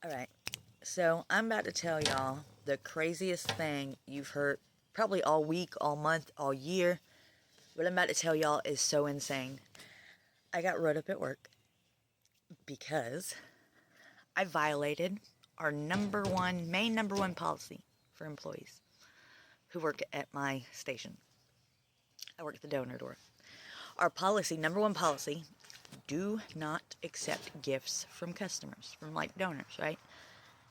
Alright, so I'm about to tell y'all the craziest thing you've heard probably all week, all month, all year. What I'm about to tell y'all is so insane. I got wrote up at work because I violated our main number one policy for employees who work at my station. I work at the donor door. Our policy, number one policy, do not accept gifts from customers, from like donors, right?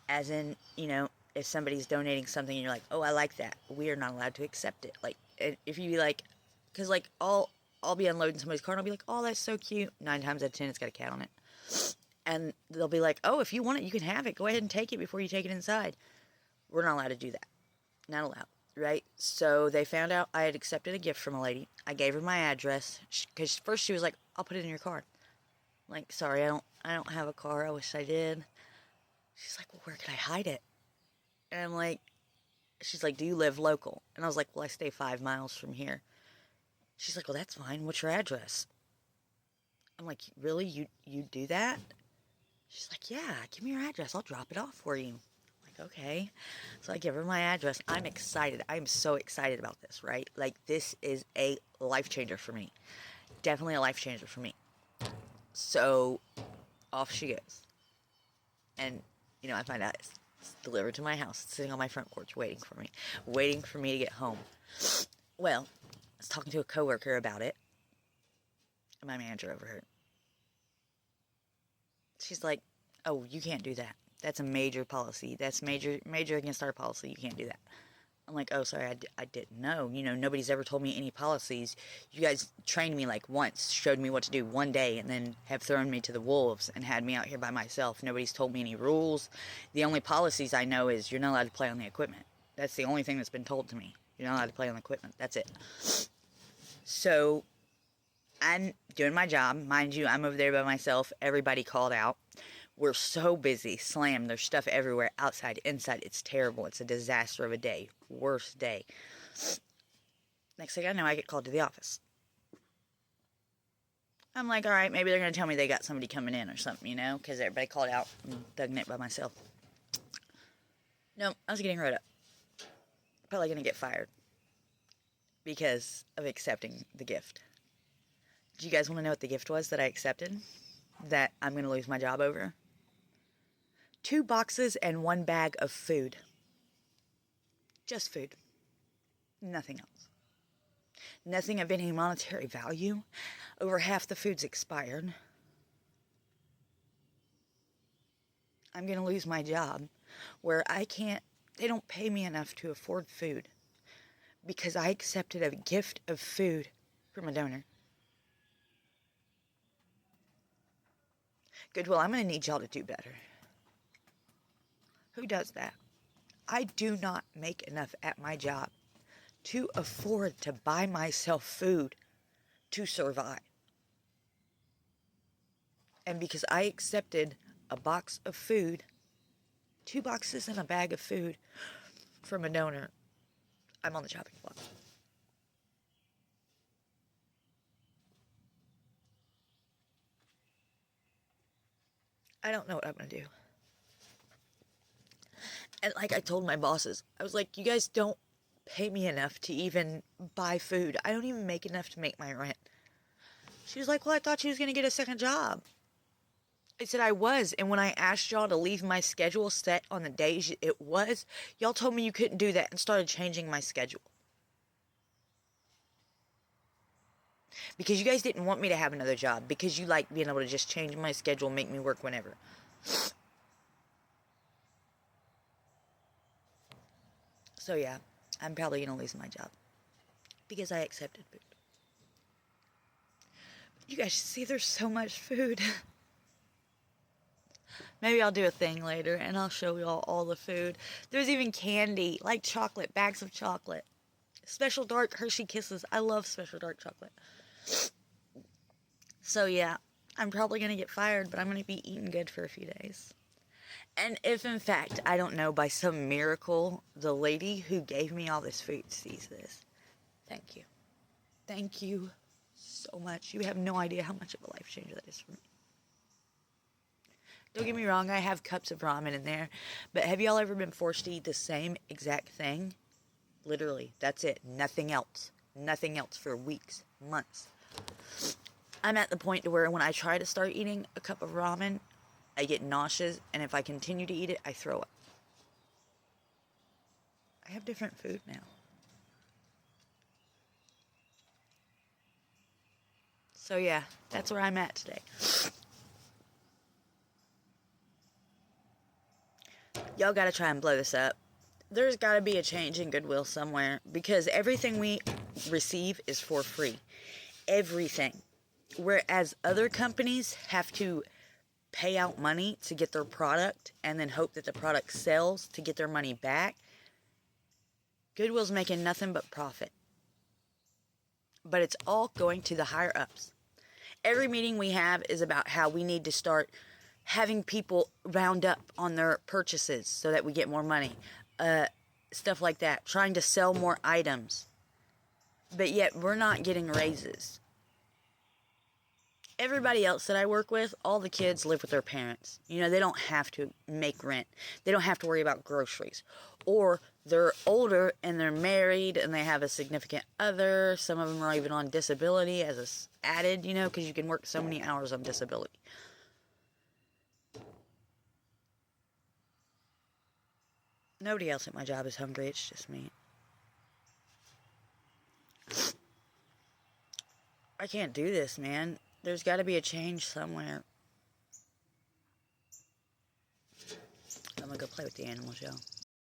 As in, if somebody's donating something and you're like, oh, I like that, we are not allowed to accept it. Like, if you be like, because like, I'll be unloading somebody's car and I'll be like, oh, that's so cute. 9 times out of 10, it's got a cat on it. And they'll be like, oh, if you want it, you can have it. Go ahead and take it before you take it inside. We're not allowed to do that. Not allowed, right? So they found out I had accepted a gift from a lady. I gave her my address because first she was like, I'll put it in your car. I'm like, sorry, I don't have a car. I wish I did. She's like, well, where can I hide it? And I'm like, she's like, do you live local? And I was like, well, I stay 5 miles from here. She's like, well, that's fine. What's your address? I'm like, really? You do that? She's like, yeah, give me your address. I'll drop it off for you. I'm like, okay. So I give her my address. I'm excited. I'm so excited about this, right? Like, this is a life changer for me. Definitely a life changer for me. So off she goes. And, I find out it's delivered to my house. It's sitting on my front porch waiting for me to get home. Well, I was talking to a coworker about it. And my manager overheard. She's like, oh, you can't do that. That's a major policy. That's major against our policy. You can't do that. I'm like, oh, sorry, I didn't know. Nobody's ever told me any policies. You guys trained me like once, showed me what to do one day, and then have thrown me to the wolves and had me out here by myself. Nobody's told me any rules. The only policies I know is you're not allowed to play on the equipment. That's the only thing that's been told to me. You're not allowed to play on the equipment. That's it. So I'm doing my job. Mind you, I'm over there by myself. Everybody called out. We're so busy, slammed. There's stuff everywhere, outside, inside. It's terrible. It's a disaster of a day. Worst day. Next thing I know, I get called to the office. I'm like, all right, maybe they're going to tell me they got somebody coming in or something, because everybody called out and thugging it by myself. No, I was getting wrote up. Probably going to get fired because of accepting the gift. Do you guys want to know what the gift was that I accepted? That I'm going to lose my job over? 2 boxes and 1 bag of food. Just food. Nothing else. Nothing of any monetary value. Over half the food's expired. I'm going to lose my job where they don't pay me enough to afford food because I accepted a gift of food from a donor. Goodwill, I'm going to need y'all to do better. Who does that? I do not make enough at my job to afford to buy myself food to survive. And because I accepted a box of food, 2 boxes and a bag of food from a donor, I'm on the chopping block. I don't know what I'm going to do. And like I told my bosses, I was like, you guys don't pay me enough to even buy food. I don't even make enough to make my rent. She was like, well, I thought she was going to get a second job. I said I was, and when I asked y'all to leave my schedule set on the days it was, y'all told me you couldn't do that and started changing my schedule. Because you guys didn't want me to have another job, because you like being able to just change my schedule, make me work whenever. So yeah, I'm probably going to lose my job because I accepted food. You guys should see there's so much food. Maybe I'll do a thing later and I'll show y'all all the food. There's even candy, like chocolate, bags of chocolate. Special dark Hershey Kisses. I love special dark chocolate. So yeah, I'm probably going to get fired, but I'm going to be eating good for a few days. And if in fact, I don't know, by some miracle, the lady who gave me all this food sees this, thank you. Thank you so much. You have no idea how much of a life changer that is for me. Don't get me wrong, I have cups of ramen in there. But have y'all ever been forced to eat the same exact thing? Literally, that's it. Nothing else. Nothing else for weeks, months. I'm at the point to where when I try to start eating a cup of ramen, I get nauseous, and if I continue to eat it, I throw up. I have different food now. So yeah, that's where I'm at today. Y'all gotta try and blow this up. There's gotta be a change in goodwill somewhere, because everything we receive is for free. Everything. Whereas other companies have to pay out money to get their product and then hope that the product sells to get their money back. Goodwill's making nothing but profit. But it's all going to the higher ups. Every meeting we have is about how we need to start having people round up on their purchases so that we get more money. Stuff like that. Trying to sell more items. But yet we're not getting raises. Everybody else that I work with, all the kids live with their parents. You know, they don't have to make rent. They don't have to worry about groceries. Or they're older and they're married and they have a significant other. Some of them are even on disability as added, you know, because you can work so many hours on disability. Nobody else at my job is hungry. It's just me. I can't do this, man. There's got to be a change somewhere. I'm going to go play with the animals, y'all.